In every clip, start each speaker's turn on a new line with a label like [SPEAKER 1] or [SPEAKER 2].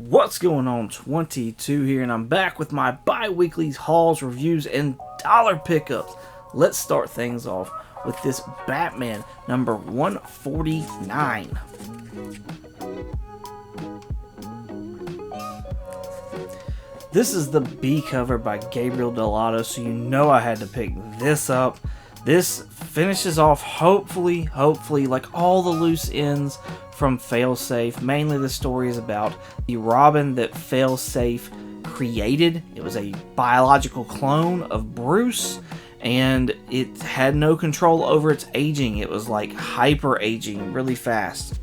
[SPEAKER 1] What's going on? 22 here, and I'm back with my bi-weekly hauls, reviews, and dollar pickups. Let's start things off with this Batman number 149. This is the B cover by Gabriel Delato, so you know I had to pick this up. This finishes off, hopefully, like all the loose ends from Failsafe. Mainly the story is about the Robin that Failsafe created. It was a biological clone of Bruce, and it had no control over its aging. It was like hyper aging really fast.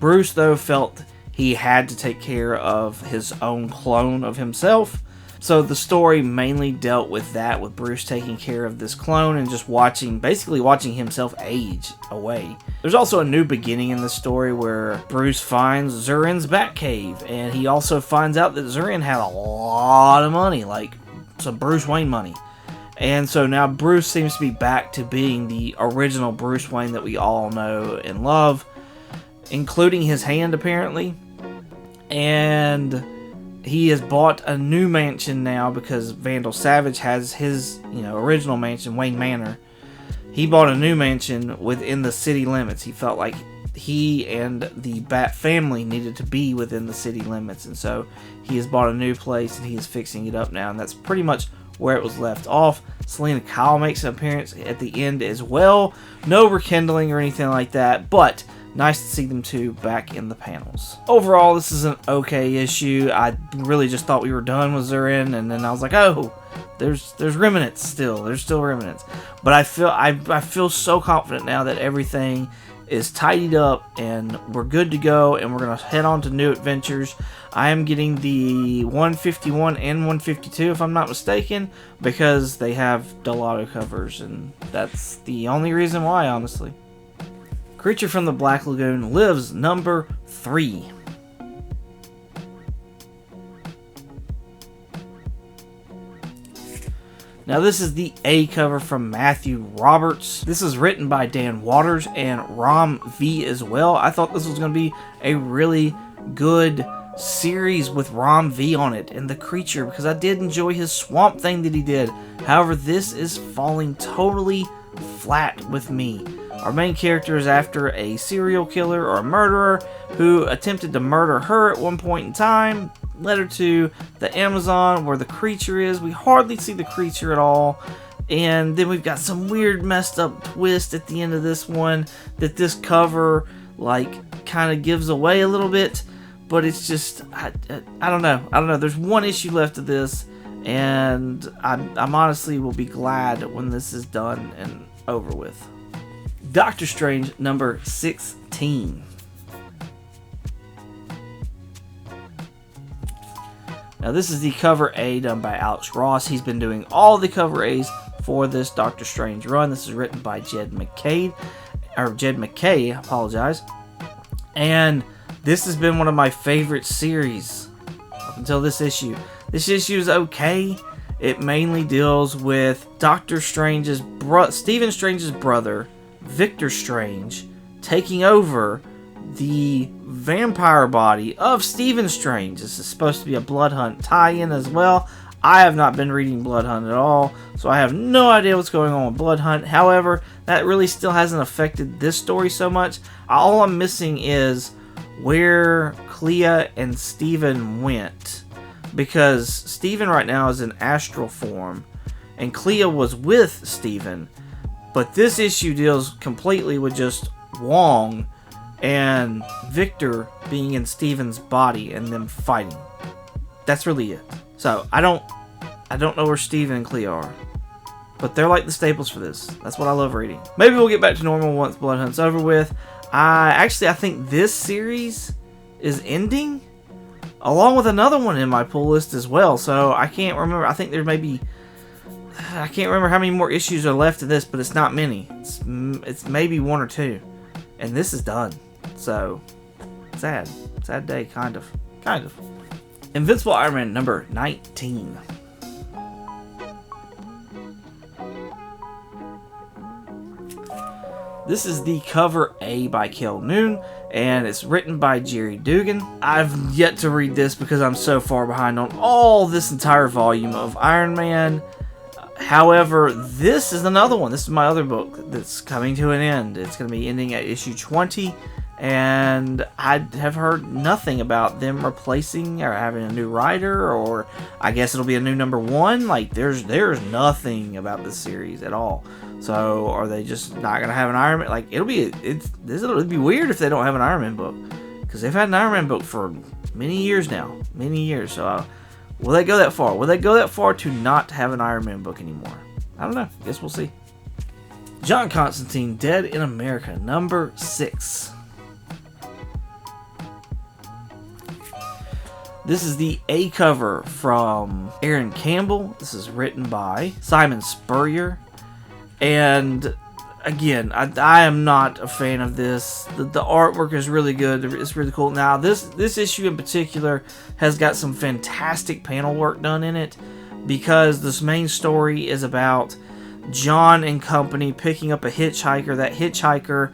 [SPEAKER 1] Bruce, though, felt he had to take care of his own clone of himself. So the story mainly dealt with that, with Bruce taking care of this clone and just basically watching himself age away. There's also a new beginning in the story where Bruce finds Zurin's Batcave, and he also finds out that Zurin had a lot of money, like some Bruce Wayne money. And so now Bruce seems to be back to being the original Bruce Wayne that we all know and love, including his hand apparently. And he has bought a new mansion now because Vandal Savage has his, original mansion, Wayne Manor. He bought a new mansion within the city limits. He felt like he and the Bat family needed to be within the city limits, and so he has bought a new place and he is fixing it up now, and that's pretty much where it was left off. Selena Kyle makes an appearance at the end as well. No rekindling or anything like that, but nice to see them two back in the panels. Overall, this is an okay issue. I really just thought we were done with Zurin, and then I was like, oh, there's remnants still. There's still remnants. But I feel so confident now that everything is tidied up and we're good to go, and we're going to head on to new adventures. I am getting the 151 and 152, if I'm not mistaken, because they have Delato covers, and that's the only reason why, honestly. Creature from the Black Lagoon Lives number 3. Now this is the A cover from Matthew Roberts. This is written by Dan Waters and Ram V as well. I thought this was going to be a really good series with Ram V on it and the Creature, because I did enjoy his Swamp Thing that he did. However, this is falling totally flat with me. Our main character is after a serial killer or a murderer who attempted to murder her at one point in time, led her to the Amazon where the Creature is. We hardly see the Creature at all, and then we've got some weird messed up twist at the end of this one that this cover kind of gives away a little bit, but it's just I don't know. There's one issue left of this, and I'm honestly will be glad when this is done and over with. Doctor Strange number 16. Now this is the cover A done by Alex Ross. He's been doing all the cover A's for this Doctor Strange run. This is written by Jed McKay, I apologize. And this has been one of my favorite series up until this issue. This issue is okay. It mainly deals with Stephen Strange's brother, Victor Strange, taking over the vampire body of Stephen Strange. This is supposed to be a Blood Hunt tie-in as well. I have not been reading Blood Hunt at all, so I have no idea what's going on with Blood Hunt. However, that really still hasn't affected this story so much. All I'm missing is where Clea and Stephen went, because Stephen right now is in astral form, and Clea was with Stephen. But this issue deals completely with just Wong and Victor being in Stephen's body and them fighting. That's really it. So I don't know where Stephen and Clea are, but they're like the staples for this. That's what I love reading. Maybe we'll get back to normal once Blood Hunt's over with. I think this series is ending, along with another one in my pull list as well. So I can't remember. I can't remember how many more issues are left of this, but it's not many. It's maybe 1 or 2, and this is done. So sad day, kind of. Invincible Iron Man number 19. This is the cover A by Kel Noon, and it's written by Jerry Dugan. I've yet to read this because I'm so far behind on all this entire volume of Iron Man. However, this is another one. This is my other book that's coming to an end. It's going to be ending at issue 20, and I have heard nothing about them replacing or having a new writer, or I guess it'll be a new number 1. Like, there's nothing about this series at all. So, are they just not going to have an Iron Man? Like, it'll be weird if they don't have an Iron Man book, because they've had an Iron Man book for many years now. Many years. So, will they go that far? Will they go that far to not have an Iron Man book anymore? I don't know. Guess we'll see. John Constantine, Dead in America, number 6. This is the A cover from Aaron Campbell. This is written by Simon Spurrier. And again, I am not a fan of this. The artwork is really good. It's really cool. Now, this issue in particular has got some fantastic panel work done in it, because this main story is about John and company picking up a hitchhiker. That hitchhiker,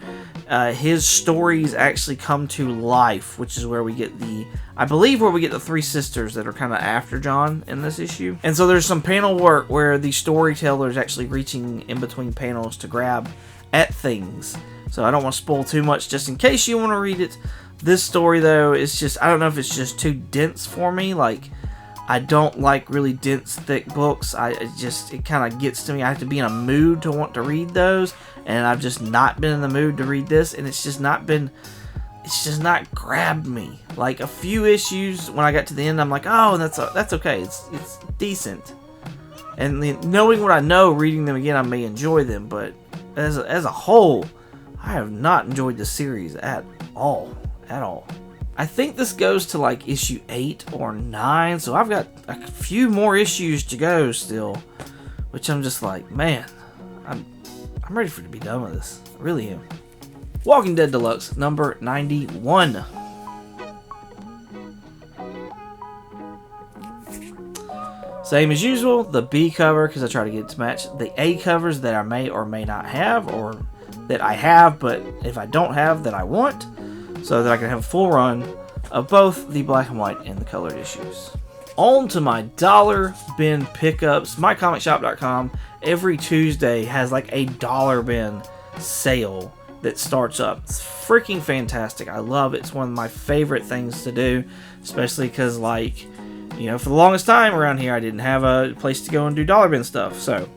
[SPEAKER 1] his stories actually come to life, which is where we get I believe where we get the 3 sisters that are kind of after John in this issue. And so there's some panel work where the storyteller is actually reaching in between panels to grab at things. So I don't want to spoil too much just in case you want to read it. This story, though, is just, I don't know if it's just too dense for me. Like, I don't like really dense, thick books. It kind of gets to me. I have to be in a mood to want to read those, and I've just not been in the mood to read this, and it's just not grabbed me. Like, a few issues, when I got to the end, I'm like, oh, that's okay. It's decent. And knowing what I know, reading them again, I may enjoy them, but as a whole, I have not enjoyed the series at all. I think this goes to like issue 8 or 9, so I've got a few more issues to go still, which I'm just like, man, I'm ready for it to be done with this. I really am. Walking Dead Deluxe, number 91. Same as usual, the B cover, because I try to get it to match the A covers that I may or may not have, or that I have, but if I don't have, that I want, so that I can have a full run of both the black and white and the colored issues. On to my dollar bin pickups. MyComicShop.com every Tuesday has like a dollar bin sale that starts up. It's freaking fantastic. I love it. It's one of my favorite things to do, especially because, like, you know, for the longest time around here, I didn't have a place to go and do dollar bin stuff. So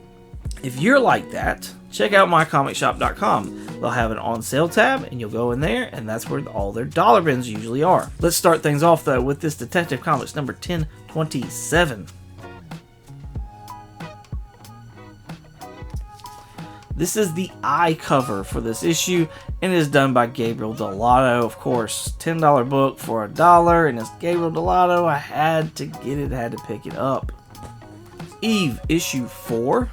[SPEAKER 1] if you're like that, check out mycomicshop.com. They'll have an on sale tab, and you'll go in there, and that's where all their dollar bins usually are. Let's start things off, though, with this Detective Comics number 1027. This is the eye cover for this issue, and it is done by Gabriel Delato. Of course, $10 book for $1, and it's Gabriel Delato. I had to get it, had to pick it up. Eve, issue 4.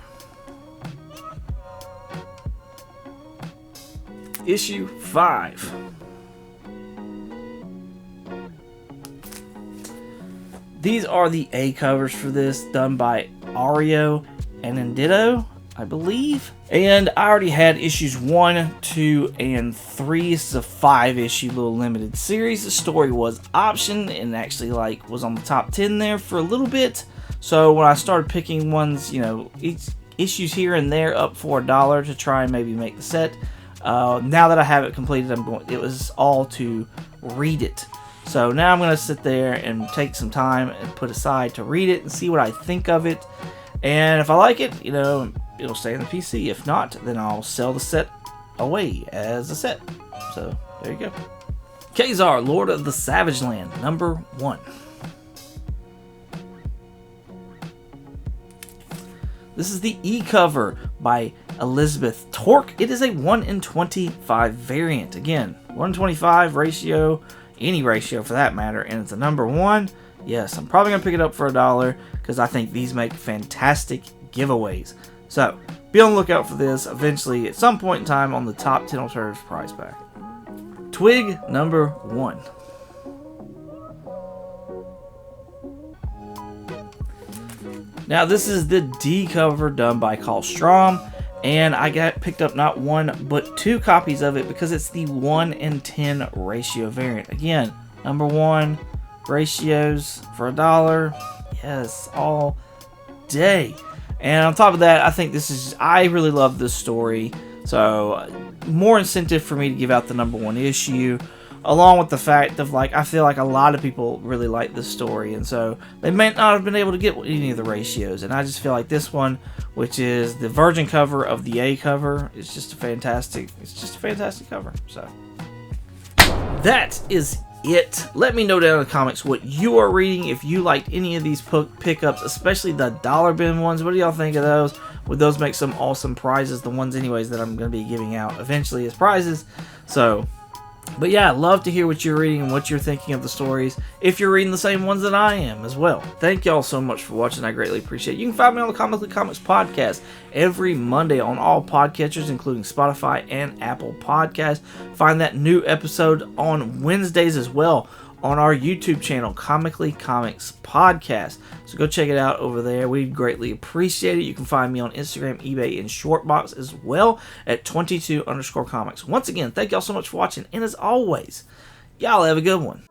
[SPEAKER 1] Issue 5. These are the A covers for this, done by Ario Anindito, I believe. And I already had issues 1, 2, and 3. This is a 5-issue little limited series. The story was optioned and actually was on the top 10 there for a little bit. So when I started picking ones, each issues here and there up for $1 to try and maybe make the set. Now that I have it completed, it was all to read it. So now I'm going to sit there and take some time and put aside to read it and see what I think of it. And if I like it, it'll stay in the PC. If not, then I'll sell the set away as a set. So there you go. Kazar, Lord of the Savage Land, number 1. This is the E cover by Elizabeth Torque. It is a 1 in 25 variant. Again, 1 in 25 ratio, any ratio for that matter, and it's a number 1. Yes, I'm probably going to pick it up for $1 because I think these make fantastic giveaways. So, be on the lookout for this eventually at some point in time on the top 10 alternatives prize pack. Twig, number 1. Now, this is the D cover done by Carl Strom, And I picked up not one, but 2 copies of it because it's the 1-in-10 ratio variant. Again, number 1, ratios for $1. Yes, all day. And on top of that, I think I really love this story. So, more incentive for me to give out the number 1 issue. Along with the fact of, I feel like a lot of people really like this story, and so they may not have been able to get any of the ratios. And I just feel like this one, which is the Virgin cover of the A cover, is just a fantastic cover. So that is it. Let me know down in the comments what you are reading, if you liked any of these pickups, especially the dollar bin ones. What do y'all think of those? Would those make some awesome prizes? The ones anyways that I'm going to be giving out eventually as prizes. But yeah, I'd love to hear what you're reading and what you're thinking of the stories, if you're reading the same ones that I am as well. Thank y'all so much for watching. I greatly appreciate it. You can find me on the Comically Comics podcast every Monday on all podcatchers, including Spotify and Apple Podcasts. Find that new episode on Wednesdays as well on our YouTube channel, Comically Comics Podcast. So go check it out over there. We'd greatly appreciate it. You can find me on Instagram, eBay, and Shortbox as well at 22_comics. Once again, thank y'all so much for watching, and as always, y'all have a good one.